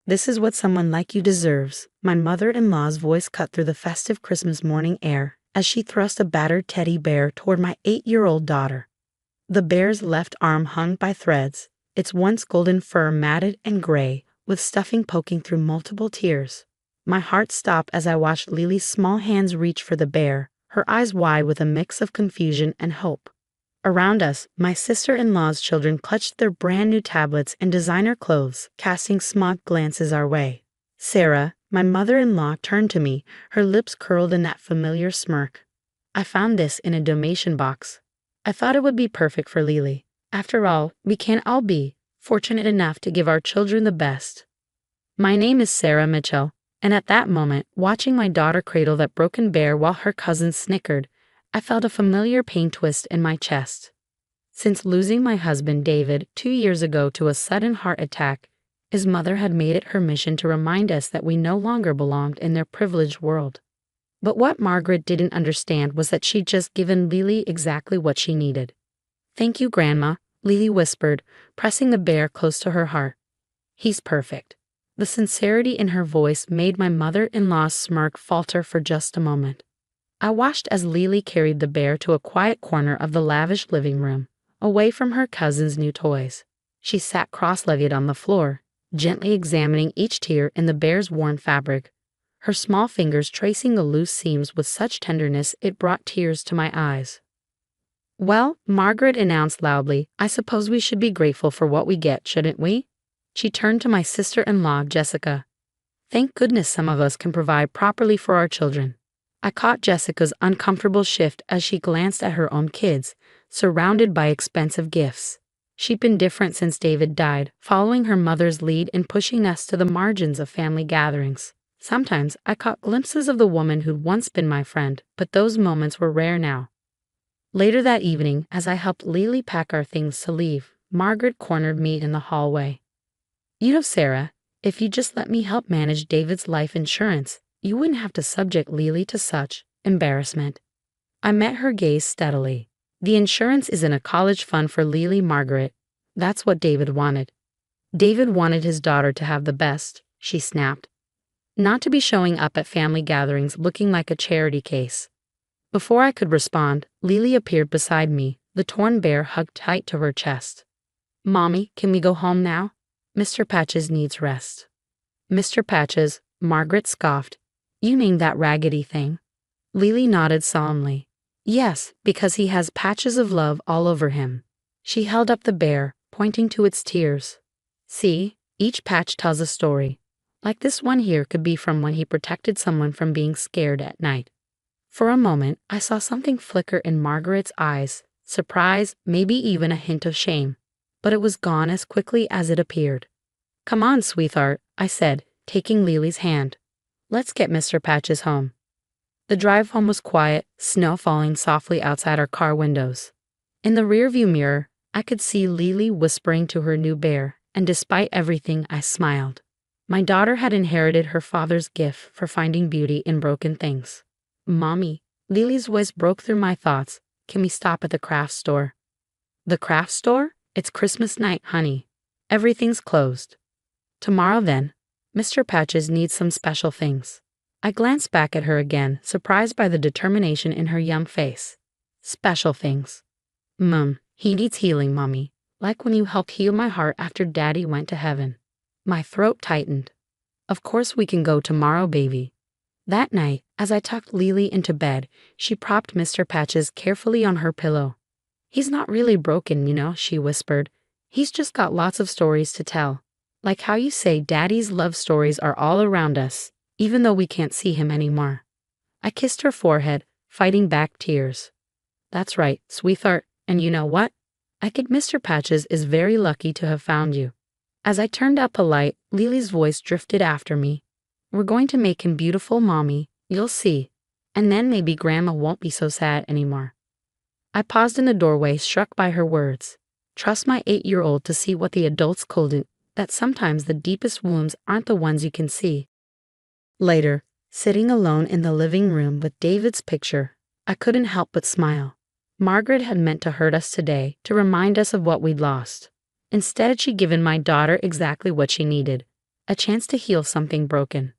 This is what someone like you deserves. My mother-in-law's voice cut through the festive Christmas morning air as she thrust a battered teddy bear toward my 8-year-old daughter. The bear's left arm hung by threads, its once golden fur matted and gray, with stuffing poking through multiple tears. My heart stopped as I watched Lily's small hands reach for the bear, her eyes wide with a mix of confusion and hope. Around us, my sister-in-law's children clutched their brand-new tablets and designer clothes, casting smug glances our way. Sarah, my mother-in-law, turned to me, her lips curled in that familiar smirk. I found this in a donation box. I thought it would be perfect for Lily. After all, we can't all be fortunate enough to give our children the best. My name is Sarah Mitchell, and at that moment, watching my daughter cradle that broken bear while her cousins snickered, I felt a familiar pain twist in my chest. Since losing my husband David 2 years ago to a sudden heart attack, his mother had made it her mission to remind us that we no longer belonged in their privileged world. But what Margaret didn't understand was that she'd just given Lily exactly what she needed. "Thank you, Grandma," Lily whispered, pressing the bear close to her heart. "He's perfect." The sincerity in her voice made my mother-in-law's smirk falter for just a moment. I watched as Lily carried the bear to a quiet corner of the lavish living room, away from her cousin's new toys. She sat cross-legged on the floor, gently examining each tear in the bear's worn fabric, her small fingers tracing the loose seams with such tenderness it brought tears to my eyes. "Well," Margaret announced loudly, "I suppose we should be grateful for what we get, shouldn't we?" She turned to my sister-in-law, Jessica. "Thank goodness some of us can provide properly for our children." I caught Jessica's uncomfortable shift as she glanced at her own kids, surrounded by expensive gifts. She'd been different since David died, following her mother's lead in pushing us to the margins of family gatherings. Sometimes I caught glimpses of the woman who'd once been my friend, but those moments were rare now. Later that evening, as I helped Lily pack our things to leave, Margaret cornered me in the hallway. "You know, Sarah, if you just let me help manage David's life insurance, you wouldn't have to subject Lily to such embarrassment." I met her gaze steadily. "The insurance isn't a college fund for Lily, Margaret. That's what David wanted." "David wanted his daughter to have the best," she snapped. "Not to be showing up at family gatherings looking like a charity case." Before I could respond, Lily appeared beside me, the torn bear hugged tight to her chest. "Mommy, can we go home now? Mr. Patches needs rest." "Mr. Patches," Margaret scoffed. "You named that raggedy thing?" Lily nodded solemnly. "Yes, because he has patches of love all over him." She held up the bear, pointing to its tears. "See, each patch tells a story. Like this one here could be from when he protected someone from being scared at night." For a moment, I saw something flicker in Margaret's eyes, surprise, maybe even a hint of shame. But it was gone as quickly as it appeared. "Come on, sweetheart," I said, taking Lily's hand. "Let's get Mr. Patches home." The drive home was quiet, snow falling softly outside our car windows. In the rearview mirror, I could see Lily whispering to her new bear, and despite everything, I smiled. My daughter had inherited her father's gift for finding beauty in broken things. "Mommy," Lily's voice broke through my thoughts, "can we stop at the craft store?" "The craft store? It's Christmas night, honey. Everything's closed." "Tomorrow then. Mr. Patches needs some special things." I glanced back at her again, surprised by the determination in her young face. "Special things." He needs healing, Mommy. Like when you helped heal my heart after Daddy went to heaven." My throat tightened. "Of course we can go tomorrow, baby." That night, as I tucked Lily into bed, she propped Mr. Patches carefully on her pillow. "He's not really broken, you know," she whispered. "He's just got lots of stories to tell. Like how you say Daddy's love stories are all around us, even though we can't see him anymore." I kissed her forehead, fighting back tears. "That's right, sweetheart, and you know what? I think Mr. Patches is very lucky to have found you." As I turned up a light, Lily's voice drifted after me. "We're going to make him beautiful, Mommy. You'll see. And then maybe Grandma won't be so sad anymore." I paused in the doorway, struck by her words. Trust my 8-year-old to see what the adults couldn't, that sometimes the deepest wounds aren't the ones you can see. Later, sitting alone in the living room with David's picture, I couldn't help but smile. Margaret had meant to hurt us today, to remind us of what we'd lost. Instead, she'd given my daughter exactly what she needed: a chance to heal something broken.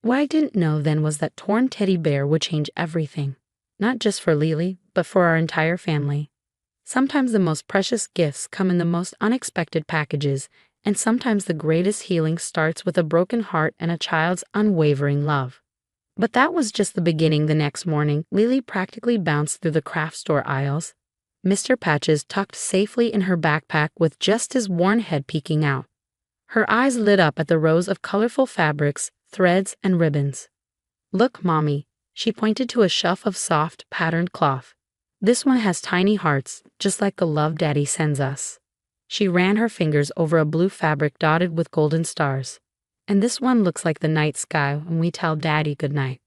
What I didn't know then was that torn teddy bear would change everything, not just for Lily, but for our entire family. Sometimes the most precious gifts come in the most unexpected packages, and sometimes the greatest healing starts with a broken heart and a child's unwavering love. But that was just the beginning. The next morning, Lily practically bounced through the craft store aisles, Mr. Patches tucked safely in her backpack with just his worn head peeking out. Her eyes lit up at the rows of colorful fabrics, threads, and ribbons. "Look, Mommy," she pointed to a shelf of soft, patterned cloth. "This one has tiny hearts, just like the love Daddy sends us." She ran her fingers over a blue fabric dotted with golden stars. "And this one looks like the night sky when we tell Daddy goodnight."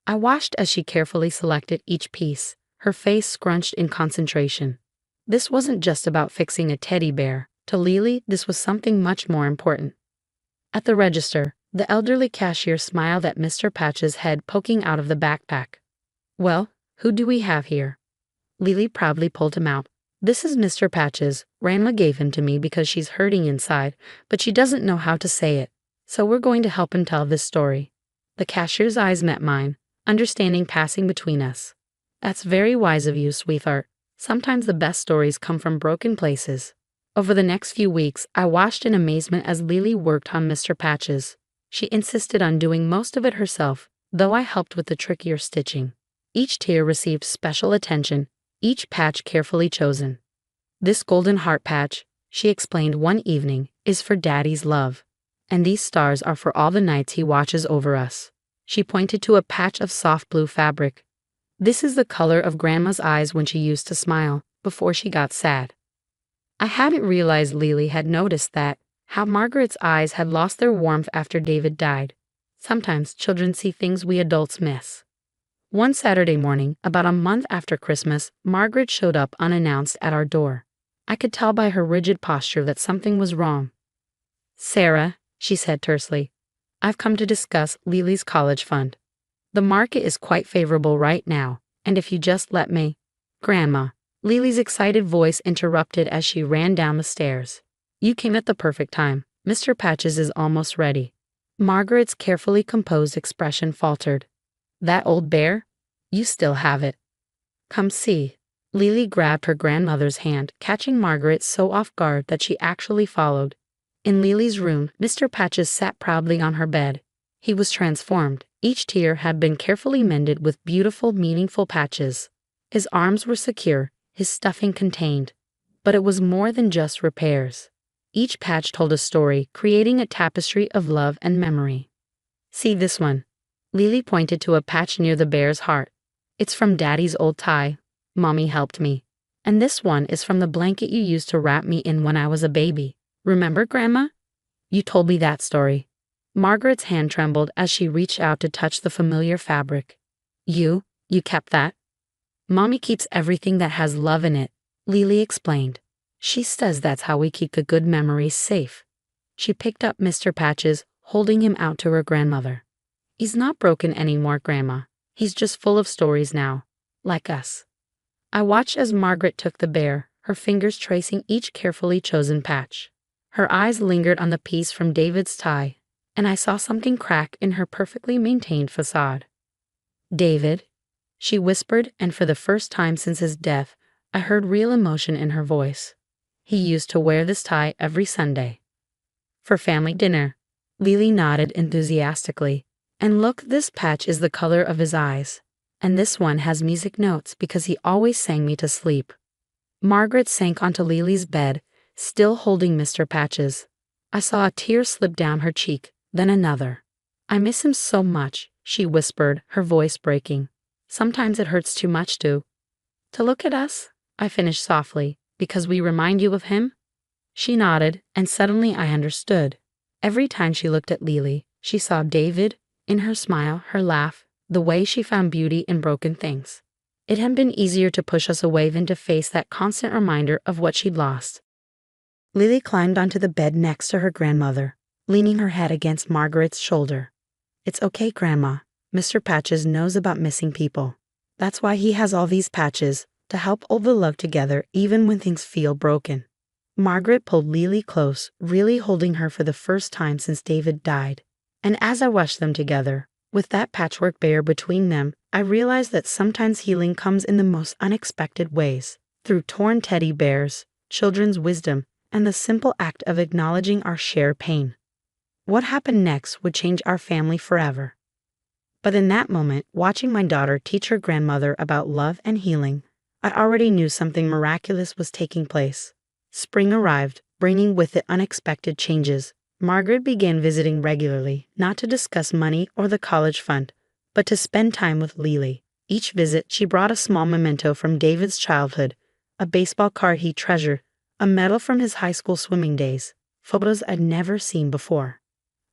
I watched as she carefully selected each piece, her face scrunched in concentration. This wasn't just about fixing a teddy bear. To Lily, this was something much more important. At the register, the elderly cashier smiled at Mr. Patch's head poking out of the backpack. "Well, who do we have here?" Lily proudly pulled him out. "This is Mr. Patches. Grandma gave him to me because she's hurting inside, but she doesn't know how to say it. So we're going to help him tell this story." The cashier's eyes met mine, understanding passing between us. "That's very wise of you, sweetheart. Sometimes the best stories come from broken places." Over the next few weeks, I watched in amazement as Lily worked on Mr. Patches. She insisted on doing most of it herself, though I helped with the trickier stitching. Each tier received special attention, each patch carefully chosen. "This golden heart patch," she explained one evening, "is for Daddy's love. And these stars are for all the nights he watches over us." She pointed to a patch of soft blue fabric. "This is the color of Grandma's eyes when she used to smile, before she got sad." I hadn't realized Lily had noticed that, how Margaret's eyes had lost their warmth after David died. Sometimes children see things we adults miss. One Saturday morning, about a month after Christmas, Margaret showed up unannounced at our door. I could tell by her rigid posture that something was wrong. "Sarah," she said tersely, "I've come to discuss Lily's college fund. The market is quite favorable right now, and if you just let me—" "Grandma," Lily's excited voice interrupted as she ran down the stairs. "You came at the perfect time. Mr. Patches is almost ready." Margaret's carefully composed expression faltered. "That old bear? You still have it. Come see." Lily grabbed her grandmother's hand, catching Margaret so off guard that she actually followed. In Lily's room, Mr. Patches sat proudly on her bed. He was transformed. Each tier had been carefully mended with beautiful, meaningful patches. His arms were secure, his stuffing contained. But it was more than just repairs. Each patch told a story, creating a tapestry of love and memory. "See this one." Lily pointed to a patch near the bear's heart. "It's from Daddy's old tie. Mommy helped me. And this one is from the blanket you used to wrap me in when I was a baby. Remember, Grandma? You told me that story." Margaret's hand trembled as she reached out to touch the familiar fabric. You kept that?" "Mommy keeps everything that has love in it," Lily explained. "She says that's how we keep the good memories safe." She picked up Mr. Patches, holding him out to her grandmother. "He's not broken anymore, Grandma. He's just full of stories now, like us." I watched as Margaret took the bear, her fingers tracing each carefully chosen patch. Her eyes lingered on the piece from David's tie, and I saw something crack in her perfectly maintained facade. "David," she whispered, and for the first time since his death, I heard real emotion in her voice. "He used to wear this tie every Sunday. For family dinner." Lily nodded enthusiastically. "And look, this patch is the color of his eyes. And this one has music notes because he always sang me to sleep." Margaret sank onto Lily's bed, still holding Mr. Patches. I saw a tear slip down her cheek, then another. "I miss him so much," she whispered, her voice breaking. "Sometimes it hurts too much to look at us," I finished softly, "because we remind you of him?" She nodded, and suddenly I understood. Every time she looked at Lily, she saw David, in her smile, her laugh, the way she found beauty in broken things. It had been easier to push us away than to face that constant reminder of what she'd lost. Lily climbed onto the bed next to her grandmother, leaning her head against Margaret's shoulder. "It's okay, Grandma. Mr. Patches knows about missing people. That's why he has all these patches, to help hold the love together even when things feel broken." Margaret pulled Lily close, really holding her for the first time since David died. And as I watched them together, with that patchwork bear between them, I realized that sometimes healing comes in the most unexpected ways, through torn teddy bears, children's wisdom, and the simple act of acknowledging our shared pain. What happened next would change our family forever. But in that moment, watching my daughter teach her grandmother about love and healing, I already knew something miraculous was taking place. Spring arrived, bringing with it unexpected changes. Margaret began visiting regularly, not to discuss money or the college fund, but to spend time with Lily. Each visit, she brought a small memento from David's childhood, a baseball card he treasured, a medal from his high school swimming days, photos I'd never seen before.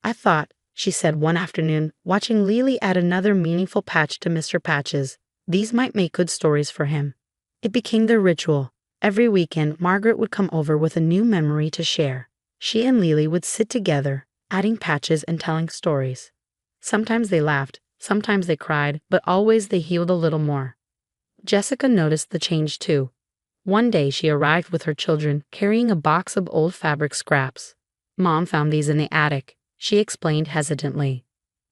I thought, she said one afternoon, watching Lily add another meaningful patch to Mr. Patch's, these might make good stories for him. It became their ritual. Every weekend, Margaret would come over with a new memory to share. She and Lily would sit together, adding patches and telling stories. Sometimes they laughed, sometimes they cried, but always they healed a little more. Jessica noticed the change too. One day she arrived with her children, carrying a box of old fabric scraps. Mom found these in the attic, she explained hesitantly.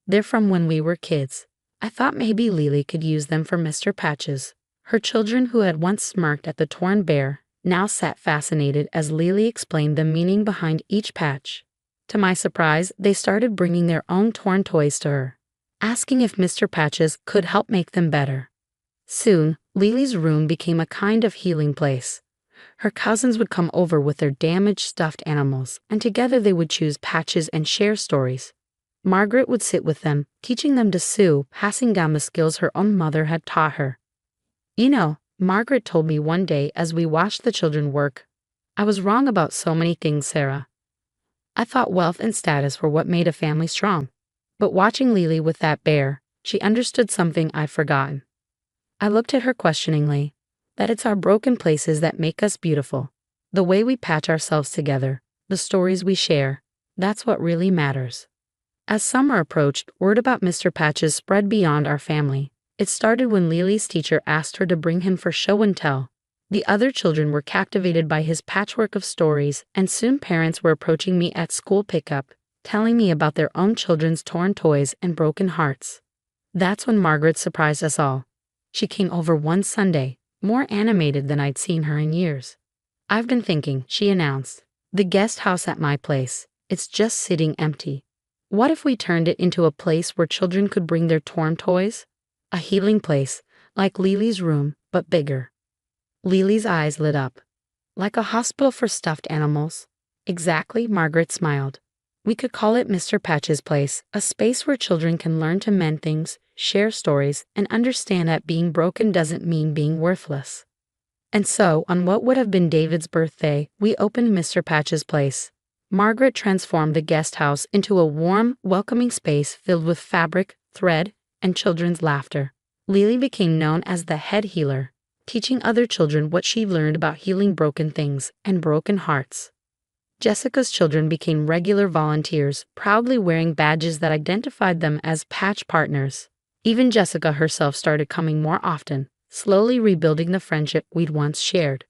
They're from when we were kids. I thought maybe Lily could use them for Mr. Patches. Her children, who had once smirked at the torn bear, now sat fascinated as Lily explained the meaning behind each patch. To my surprise, they started bringing their own torn toys to her, asking if Mr. Patches could help make them better. Soon, Lily's room became a kind of healing place. Her cousins would come over with their damaged stuffed animals, and together they would choose patches and share stories. Margaret would sit with them, teaching them to sew, passing down the skills her own mother had taught her. You know, Margaret told me one day as we watched the children work, I was wrong about so many things, Sarah. I thought wealth and status were what made a family strong. But watching Lily with that bear, she understood something I'd forgotten. I looked at her questioningly, that it's our broken places that make us beautiful. The way we patch ourselves together, the stories we share, that's what really matters. As summer approached, word about Mr. Patches spread beyond our family. It started when Lily's teacher asked her to bring him for show and tell. The other children were captivated by his patchwork of stories, and soon parents were approaching me at school pickup, telling me about their own children's torn toys and broken hearts. That's when Margaret surprised us all. She came over one Sunday, more animated than I'd seen her in years. I've been thinking, she announced. The guest house at my place, it's just sitting empty. What if we turned it into a place where children could bring their torn toys? A healing place, like Lily's room, but bigger. Lily's eyes lit up. Like a hospital for stuffed animals? Exactly, Margaret smiled. We could call it Mr. Patch's place, a space where children can learn to mend things, share stories, and understand that being broken doesn't mean being worthless. And so, on what would have been David's birthday, we opened Mr. Patch's place. Margaret transformed the guest house into a warm, welcoming space filled with fabric, thread, and children's laughter. Lily became known as the head healer, teaching other children what she learned about healing broken things and broken hearts. Jessica's children became regular volunteers, proudly wearing badges that identified them as patch partners. Even Jessica herself started coming more often, slowly rebuilding the friendship we'd once shared.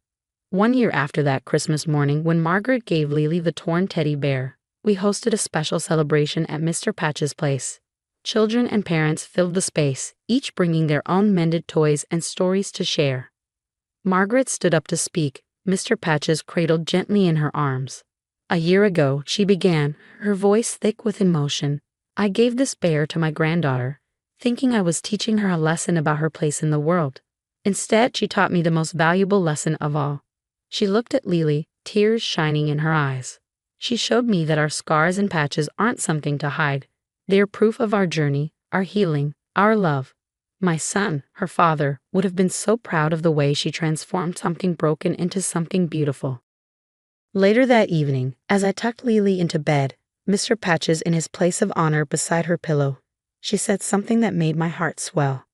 1 year after that Christmas morning, when Margaret gave Lily the torn teddy bear, we hosted a special celebration at Mr. Patch's place. Children and parents filled the space, each bringing their own mended toys and stories to share. Margaret stood up to speak, Mr. Patches cradled gently in her arms. A year ago, she began, her voice thick with emotion. I gave this bear to my granddaughter, thinking I was teaching her a lesson about her place in the world. Instead, she taught me the most valuable lesson of all. She looked at Lily, tears shining in her eyes. She showed me that our scars and patches aren't something to hide. They are proof of our journey, our healing, our love. My son, her father, would have been so proud of the way she transformed something broken into something beautiful. Later that evening, as I tucked Lily into bed, Mr. Patches in his place of honor beside her pillow, she said something that made my heart swell.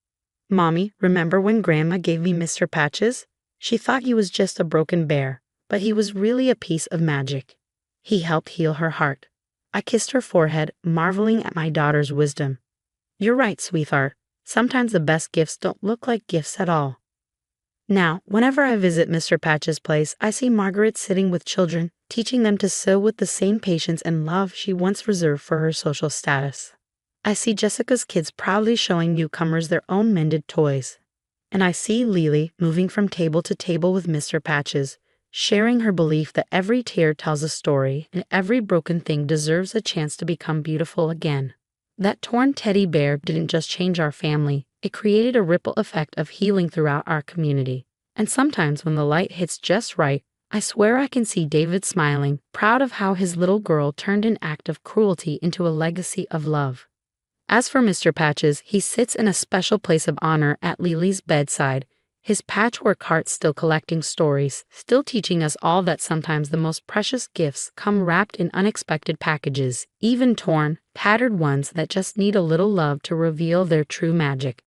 Mommy, remember when Grandma gave me Mr. Patches? She thought he was just a broken bear, but he was really a piece of magic. He helped heal her heart. I kissed her forehead, marveling at my daughter's wisdom. You're right, sweetheart. Sometimes the best gifts don't look like gifts at all. Now, whenever I visit Mr. Patch's place, I see Margaret sitting with children, teaching them to sew with the same patience and love she once reserved for her social status. I see Jessica's kids proudly showing newcomers their own mended toys. And I see Lily moving from table to table with Mr. Patches, sharing her belief that every tear tells a story and every broken thing deserves a chance to become beautiful again. That torn teddy bear didn't just change our family, it created a ripple effect of healing throughout our community. And sometimes when the light hits just right, I swear I can see David smiling, proud of how his little girl turned an act of cruelty into a legacy of love. As for Mr. Patches, he sits in a special place of honor at Lily's bedside, his patchwork heart still collecting stories, still teaching us all that sometimes the most precious gifts come wrapped in unexpected packages, even torn, tattered ones that just need a little love to reveal their true magic.